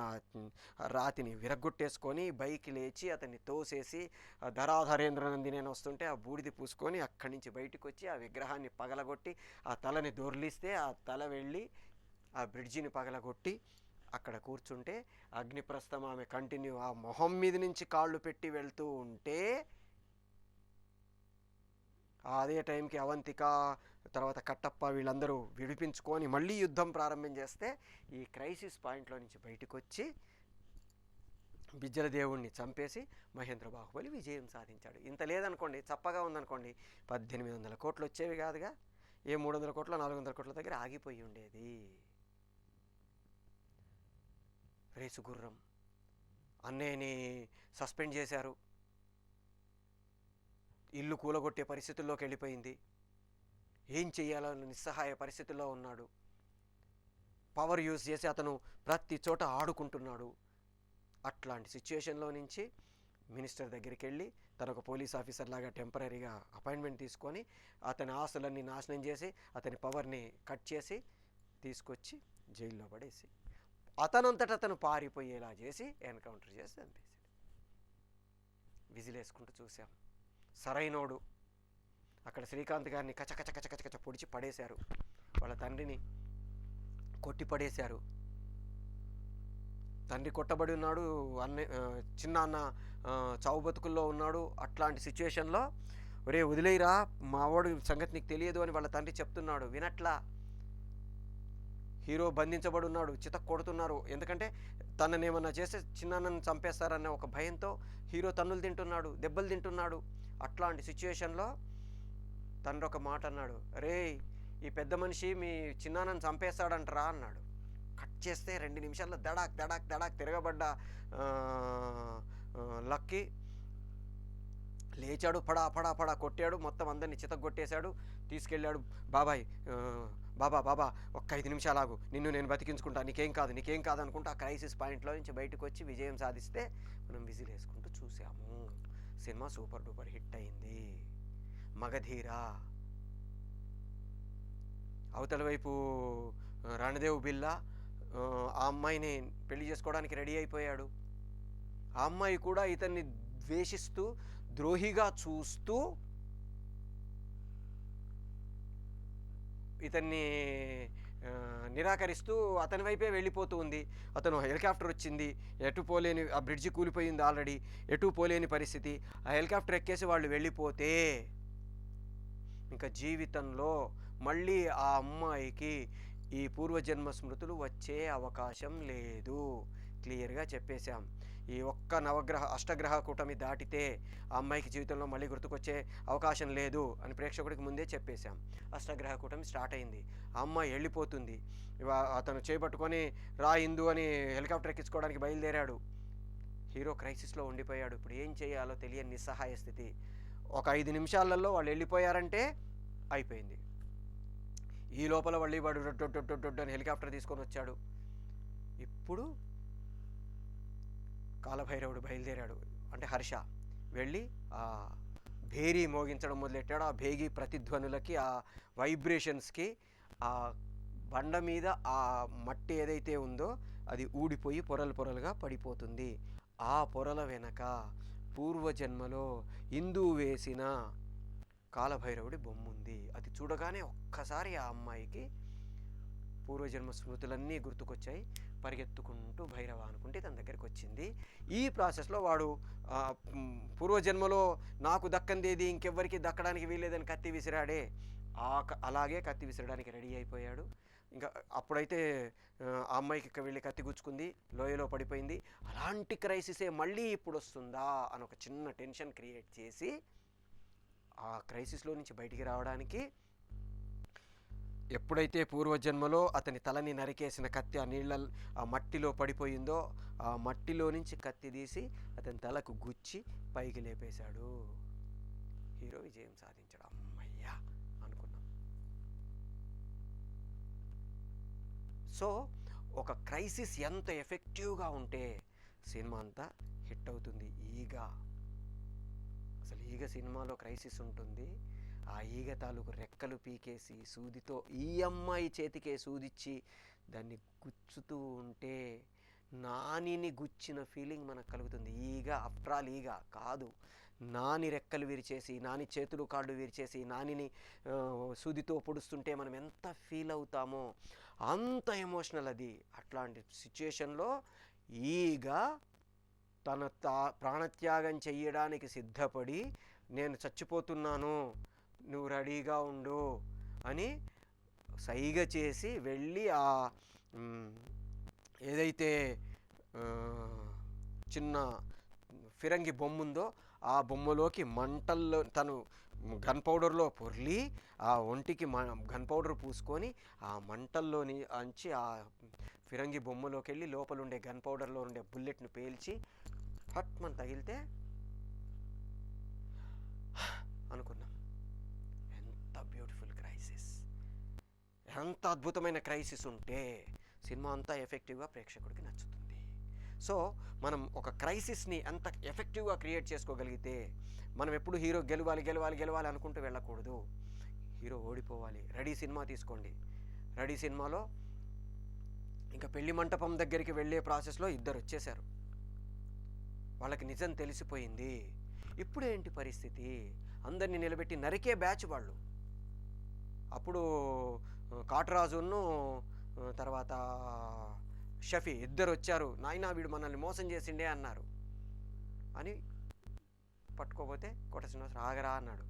రాతిని విరగ్గొట్టేసుకొని బైక్ లేచి అతన్ని తోసేసి ధరాధరేంద్ర నందిని వస్తుంటే ఆ బూడిది పూసుకొని అక్కడి నుంచి బయటకు వచ్చి ఆ విగ్రహాన్ని పగలగొట్టి ఆ తలని దొర్లిస్తే ఆ తల వెళ్ళి ఆ బ్రిడ్జిని పగలగొట్టి అక్కడ కూర్చుంటే అగ్నిప్రస్థం ఆమె కంటిన్యూ ఆ మొహం మీద నుంచి కాళ్ళు పెట్టి వెళ్తూ ఉంటే, అదే టైంకి అవంతిక తర్వాత కట్టప్ప వీళ్ళందరూ విడిపించుకొని మళ్ళీ యుద్ధం ప్రారంభం చేస్తే ఈ క్రైసిస్ పాయింట్లో నుంచి బయటకు వచ్చి బిజ్జల దేవుణ్ణి చంపేసి మహేంద్ర బాహుబలి విజయం సాధించాడు. ఇంత లేదనుకోండి, చప్పగా ఉందనుకోండి, 1800 కోట్లు వచ్చేవి కాదుగా, ఏ 300 కోట్ల 400 కోట్ల దగ్గర ఆగిపోయి ఉండేది. రేసు గుర్రం అన్నయ్యని సస్పెండ్ చేశారు, ఇల్లు కూలగొట్టే పరిస్థితుల్లోకి వెళ్ళిపోయింది, ఏం చెయ్యాలో నిస్సహాయ పరిస్థితుల్లో ఉన్నాడు. పవర్ యూజ్ చేసి అతను ప్రతి చోట ఆడుకుంటున్నాడు. అట్లాంటి సిచ్యుయేషన్లో నుంచి మినిస్టర్ దగ్గరికి వెళ్ళి తను ఒక పోలీస్ ఆఫీసర్ లాగా టెంపరీగా అపాయింట్మెంట్ తీసుకొని అతని ఆస్తులన్నీ నాశనం చేసి అతని పవర్ని కట్ చేసి తీసుకొచ్చి జైల్లో పడేసి అతనంతట అతను పారిపోయేలా చేసి ఎన్కౌంటర్ చేసి చంపేశాడు. విజిలేసుకుంటూ చూసాం. సరైనోడు అక్కడ శ్రీకాంత్ గారిని కచకచ కచకచ పొడిచి పడేశారు, వాళ్ళ తండ్రిని కొట్టి పడేశారు. తండ్రి కొట్టబడి ఉన్నాడు, చిన్న అన్న చావు బతుకుల్లో ఉన్నాడు. అట్లాంటి సిచ్యుయేషన్లో ఒరే వదిలేయరా మావాడు సంగతి నీకు తెలియదు అని వాళ్ళ తండ్రి చెప్తున్నాడు, వినట్లా. హీరో బంధించబడి ఉన్నాడు, చితక్ కొడుతున్నారు, ఎందుకంటే తనని ఏమన్నా చేస్తే చిన్నాన్నని చంపేస్తారన్న ఒక భయంతో హీరో తన్నులు తింటున్నాడు, దెబ్బలు తింటున్నాడు. అట్లాంటి సిచ్యుయేషన్లో తండ్రి ఒక మాట అన్నాడు, రే ఈ పెద్ద మనిషి మీ చిన్నాన్నని చంపేస్తాడంటరా అన్నాడు. కట్ చేస్తే 2 నిమిషాల్లో దడాక్ దడాక్ దడాక్ తిరగబడ్డ లక్కీ లేచాడు, పడా పడా పడా కొట్టాడు, మొత్తం అందరినీ చితగొట్టేశాడు, తీసుకెళ్ళాడు. బాబాయ్ బాబా ఒక్క 5 నిమిషాలు ఆగు, నిన్ను నేను బతికించుకుంటా, నీకేం కాదు అనుకుంటూ ఆ క్రైసిస్ పాయింట్లో నుంచి బయటకు వచ్చి విజయం సాధిస్తే మనం విజిల్ వేసుకుంటూ చూసాము. సినిమా సూపర్ డూపర్ హిట్ అయింది. మగధీర. అవతల వైపు రణదేవ్ బిల్లా ఆ అమ్మాయిని పెళ్లి చేసుకోవడానికి రెడీ అయిపోయాడు. ఆ అమ్మాయి కూడా ఇతన్ని ద్వేషిస్తూ, ద్రోహిగా చూస్తూ ఇతన్ని నిరాకరిస్తూ అతని వైపే వెళ్ళిపోతూ ఉంది. అతను హెలికాప్టర్ వచ్చింది, ఎటు పోలేని, ఆ బ్రిడ్జి కూలిపోయింది ఆల్రెడీ, ఎటు పోలేని పరిస్థితి. ఆ హెలికాప్టర్ ఎక్కేసి వాళ్ళు వెళ్ళిపోతే ఇంకా జీవితంలో మళ్ళీ ఆ అమ్మాయికి ఈ పూర్వజన్మ స్మృతులు వచ్చే అవకాశం లేదు. క్లియర్గా చెప్పేశాం. ఈ ఒక్క అష్టగ్రహ కూటమి దాటితే ఆ అమ్మాయికి జీవితంలో మళ్ళీ గుర్తుకొచ్చే అవకాశం లేదు అని ప్రేక్షకుడికి ముందే చెప్పేశాం. అష్టగ్రహ కూటమి స్టార్ట్ అయింది. ఆ అమ్మాయి వెళ్ళిపోతుంది. అతను చేపట్టుకొని రా ఇందు అని హెలికాప్టర్ ఎక్కించుకోవడానికి బయలుదేరాడు. హీరో క్రైసిస్లో ఉండిపోయాడు. ఇప్పుడు ఏం చేయాలో తెలియని నిస్సహాయ స్థితి. ఒక 5 నిమిషాలలో వాళ్ళు వెళ్ళిపోయారంటే అయిపోయింది. ఈ లోపల వాడు డొడ్డు అని హెలికాప్టర్ తీసుకొని వచ్చాడు. ఇప్పుడు కాలభైరవుడు బయలుదేరాడు, అంటే హర్ష వెళ్ళి ఆ భేరీ మోగించడం మొదలెట్టాడు. ఆ భేగి ప్రతిధ్వనులకి, ఆ వైబ్రేషన్స్కి ఆ బండ మీద ఆ మట్టి ఏదైతే ఉందో అది ఊడిపోయి పొరలుగా పడిపోతుంది. ఆ పొరల వెనక పూర్వజన్మలో ఇందు వేసిన కాలభైరవుడి బొమ్మ ఉంది. అది చూడగానే ఒక్కసారి ఆ అమ్మాయికి పూర్వజన్మ స్మృతులన్నీ గుర్తుకొచ్చాయి. పరిగెత్తుకుంటూ భైరవ అనుకుంటే తన దగ్గరికి వచ్చింది. ఈ ప్రాసెస్లో వాడు పూర్వజన్మలో నాకు దక్కందేది ఇంకెవ్వరికి దక్కడానికి వీల్లేదని కత్తి విసిరాడే, అలాగే కత్తి విసిరడానికి రెడీ అయిపోయాడు. ఇంకా అప్పుడైతే ఆ అమ్మాయికి వెళ్ళి కత్తి గుచ్చుకుంది, లోయలో పడిపోయింది. అలాంటి క్రైసిసే మళ్ళీ ఇప్పుడు వస్తుందా అని ఒక చిన్న టెన్షన్ క్రియేట్ చేసి ఆ క్రైసిస్లో నుంచి బయటికి రావడానికి ఎప్పుడైతే పూర్వజన్మలో అతని తలని నరికేసిన కత్తి ఆ మట్టిలో పడిపోయిందో, ఆ మట్టిలో నుంచి కత్తి తీసి అతని తలకు గుచ్చి పైకి లేపేశాడు. హీరో విజయం సాధించాడు. అమ్మయ్యా అనుకున్నాం. సో ఒక క్రైసిస్ ఎంత ఎఫెక్టివ్గా ఉంటే సినిమా అంతా హిట్ అవుతుంది. అసలు ఈగ సినిమాలో క్రైసిస్ ఉంటుంది. ఆ ఈగ తాలూకు రెక్కలు పీకేసి సూదితో ఈ అమ్మాయి చేతికే సూదిచ్చి దాన్ని గుచ్చుతూ ఉంటే నానిని గుచ్చిన ఫీలింగ్ మనకు కలుగుతుంది. ఈగ ఆఫ్టర్ ఆల్ ఈగ కాదు, నాని రెక్కలు విరిచేసి, నాని చేతులు కాళ్ళు విరిచేసి నానిని సూదితో పొడుస్తుంటే మనం ఎంత ఫీల్ అవుతామో అంత ఎమోషనల్ అది. అట్లాంటి సిచ్యుయేషన్లో ఈగ తన ప్రాణత్యాగం చెయ్యడానికి సిద్ధపడి నేను చచ్చిపోతున్నాను, నువ్వు రెడీగా ఉండు అని సైగ చేసి వెళ్ళి ఆ ఏదైతే చిన్న ఫిరంగి బొమ్మ ఉందో ఆ బొమ్మలోకి మంటల్లో తను గన్ పౌడర్లో పొర్లి ఆ ఒంటికి గన్ పౌడర్ పూసుకొని ఆ మంటల్లోని అంచి ఆ ఫిరంగి బొమ్మలోకి వెళ్ళి లోపల ఉండే గన్ పౌడర్లో ఉండే బుల్లెట్ను పేల్చి ఫట్ మన తగిలితే అనుకున్నాం. ఎంత బ్యూటిఫుల్ క్రైసిస్, ఎంత అద్భుతమైన క్రైసిస్ ఉంటే సినిమా అంతా ఎఫెక్టివ్గా ప్రేక్షకుడికి నచ్చుతుంది. సో మనం ఒక క్రైసిస్ని ఎంత ఎఫెక్టివ్గా క్రియేట్ చేసుకోగలిగితే మనం ఎప్పుడు హీరో గెలవాలి అనుకుంటూ వెళ్ళకూడదు. హీరో ఓడిపోవాలి. రెడీ సినిమా తీసుకోండి. రెడీ సినిమాలో ఇంకా పెళ్లి మంటపం దగ్గరికి వెళ్ళే ప్రాసెస్లో ఇద్దరు వచ్చేశారు. వాళ్ళకి నిజం తెలిసిపోయింది. ఇప్పుడేంటి పరిస్థితి? అందరినీ నిలబెట్టి నరికే బ్యాచ్ వాళ్ళు. అప్పుడు కాటరాజును తర్వాత షఫీ ఇద్దరు వచ్చారు. నాయనా వీడు మనల్ని మోసం చేసిండే అన్నారు అని పట్టుకోపోతే కోట శ్రీనివాసరావు ఆగరా అన్నాడు.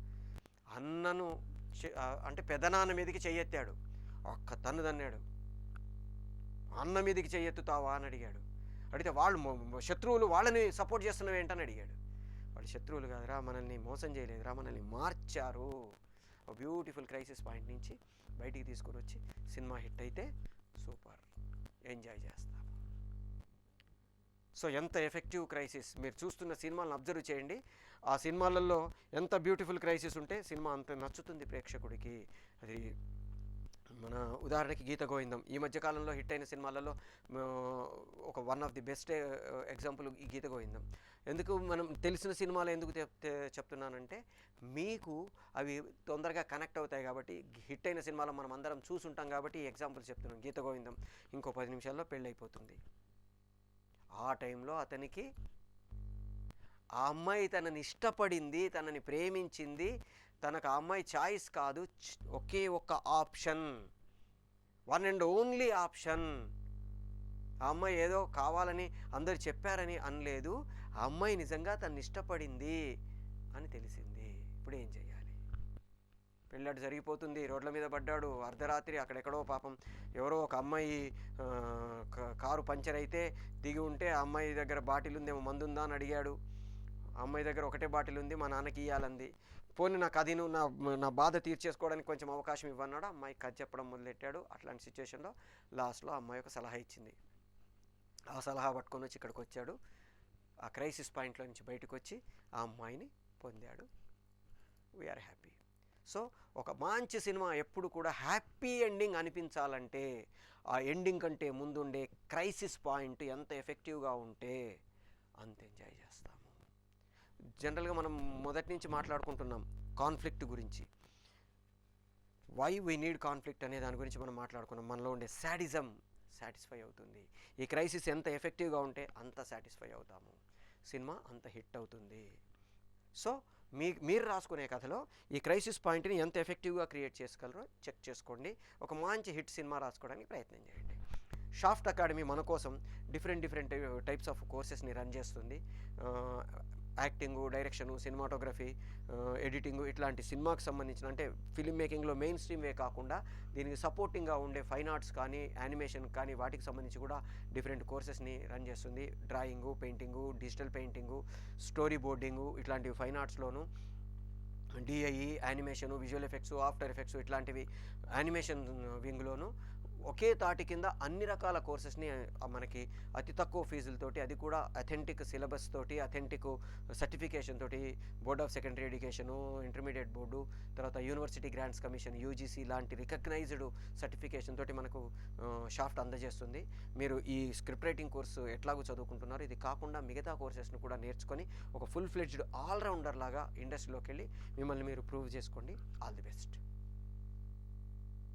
అన్నను అంటే పెదనాన్న మీదకి చెయ్యెత్తాడు. ఒక్క తన్ను తన్నాడు. అన్న మీదకి చెయ్యెత్తుతావా అని అడిగాడు. అడిగితే వాళ్ళు శత్రువులు, వాళ్ళని సపోర్ట్ చేస్తున్నావు ఏంటని అడిగాడు. వాళ్ళు శత్రువులు కాదురా, మనల్ని మోసం చేయలేదురా, మనల్ని మార్చారు, ఒక బ్యూటిఫుల్ క్రైసిస్ పాయింట్ నుంచి బయటికి తీసుకొని వచ్చి సినిమా హిట్ అయితే సూపర్ ఎంజాయ్ చేస్తాము. సో ఎంత ఎఫెక్టివ్ క్రైసిస్, మీరు చూస్తున్న సినిమాలను అబ్జర్వ్ చేయండి. ఆ సినిమాలలో ఎంత బ్యూటిఫుల్ క్రైసిస్ ఉంటే సినిమా అంత నచ్చుతుంది ప్రేక్షకుడికి. అది మన ఉదాహరణకి గీత గోవిందం ఈ మధ్యకాలంలో హిట్ అయిన సినిమాలలో ఒక one of the best example ఈ గీత గోవిందం. ఎందుకు మనం తెలిసిన సినిమాలు ఎందుకు చెప్తున్నానంటే మీకు అవి తొందరగా కనెక్ట్ అవుతాయి కాబట్టి. హిట్ అయిన సినిమాలో మనం అందరం చూసుంటాం కాబట్టి ఈ ఎగ్జాంపుల్ చెప్తున్నాం. గీత గోవిందం ఇంకో 10 నిమిషాల్లో పెళ్ళైపోతుంది. ఆ టైంలో అతనికి ఆ అమ్మాయి తనని ఇష్టపడింది, తనని ప్రేమించింది, తనకు ఆ అమ్మాయి చాయిస్ కాదు, ఒకే ఒక్క option, one and only option. ఆ అమ్మాయి ఏదో కావాలని అందరు చెప్పారని అనలేదు, ఆ అమ్మాయి నిజంగా తనని ఇష్టపడింది అని తెలిసింది. ఇప్పుడు ఏం చేయాలి? పెళ్ళాడు జరిగిపోతుంది, రోడ్ల మీద పడ్డాడు, అర్ధరాత్రి అక్కడెక్కడో పాపం ఎవరో ఒక అమ్మాయి కారు పంచర్ అయితే దిగి ఉంటే ఆ అమ్మాయి దగ్గర బాటిల్ ఉందేమో, మందు ఉందా అని అడిగాడు. ఆ అమ్మాయి దగ్గర ఒకటే బాటిల్ ఉంది, మా నాన్నకి ఇవ్వాలంది. పోనీ నాకు అది నువ్వు నా బాధ తీర్చేసుకోవడానికి కొంచెం అవకాశం ఇవ్వన్నాడు. అమ్మాయి కథ చెప్పడం మొదలెట్టాడు. అట్లాంటి సిచ్యువేషన్లో లాస్ట్లో అమ్మాయి ఒక సలహా ఇచ్చింది. ఆ సలహా పట్టుకొని వచ్చి ఇక్కడికి వచ్చాడు. ఆ క్రైసిస్ పాయింట్లో నుంచి బయటకు వచ్చి ఆ అమ్మాయిని పొందాడు. We are happy. సో ఒక మంచి సినిమా ఎప్పుడు కూడా హ్యాపీ ఎండింగ్ అనిపించాలంటే ఆ ఎండింగ్ కంటే ముందుండే క్రైసిస్ పాయింట్ ఎంత ఎఫెక్టివ్గా ఉంటే అంత ఎంజాయ్ చేస్తాము. జనరల్గా మనం మొదటి నుంచి మాట్లాడుకుంటున్నాం కాన్ఫ్లిక్ట్ గురించి. వై వీ నీడ్ కాన్ఫ్లిక్ట్ అనే దాని గురించి మనం మాట్లాడుకున్నాం. మనలో ఉండే సాడిజం సాటిస్ఫై అవుతుంది. ఈ క్రైసిస్ ఎంత ఎఫెక్టివ్గా ఉంటే అంత సాటిస్ఫై అవుతాము, సినిమా అంత హిట్ అవుతుంది. సో మీరు రాసుకునే కథలో ఈ క్రైసిస్ పాయింట్ని ఎంత ఎఫెక్టివ్గా క్రియేట్ చేసుకోగలరో చెక్ చేసుకోండి. ఒక మంచి హిట్ సినిమా రాసుకోవడానికి ప్రయత్నం చేయండి. షాఫ్ట్ అకాడమీ మన కోసం డిఫరెంట్ టైప్స్ ఆఫ్ కోర్సెస్ని రన్ చేస్తుంది. యాక్టింగు, డైరెక్షను, సినిమాటోగ్రఫీ, ఎడిటింగు, ఇట్లాంటి సినిమాకి సంబంధించిన అంటే ఫిల్మ్ మేకింగ్లో మెయిన్ స్ట్రీమ్ వే కాకుండా దీనికి సపోర్టింగ్గా ఉండే ఫైన్ ఆర్ట్స్ కానీ యానిమేషన్ కానీ వాటికి సంబంధించి కూడా డిఫరెంట్ కోర్సెస్ని రన్ చేస్తుంది. Drawing, painting, digital painting, storyboarding, ఇట్లాంటివి ఫైన్ ఆర్ట్స్లోను, DIE, animation, visual effects, after effects ఇట్లాంటివి యానిమేషన్ వింగ్లోను ఒకే తాటి కింద అన్ని రకాల కోర్సెస్ని మనకి అతి తక్కువ ఫీజులతోటి, అది కూడా అథెంటిక్ సిలబస్ తోటి, అథెంటిక్ సర్టిఫికేషన్ తోటి, board of secondary education, intermediate board, తర్వాత యూనివర్సిటీ గ్రాంట్స్ కమిషన్, యూజీసీ లాంటి రికగ్నైజ్డ్ సర్టిఫికేషన్ తోటి మనకు షాఫ్ట్ అందజేస్తుంది. మీరు ఈ స్క్రిప్ట్ రైటింగ్ కోర్సు ఎట్లాగో చదువుకుంటున్నారు, ఇది కాకుండా మిగతా కోర్సెస్ను కూడా నేర్చుకొని ఒక ఫుల్ ఫ్లెడ్జ్డ్ ఆల్రౌండర్ లాగా ఇండస్ట్రీలోకి వెళ్ళి మిమ్మల్ని మీరు ప్రూవ్ చేసుకోండి. All the best.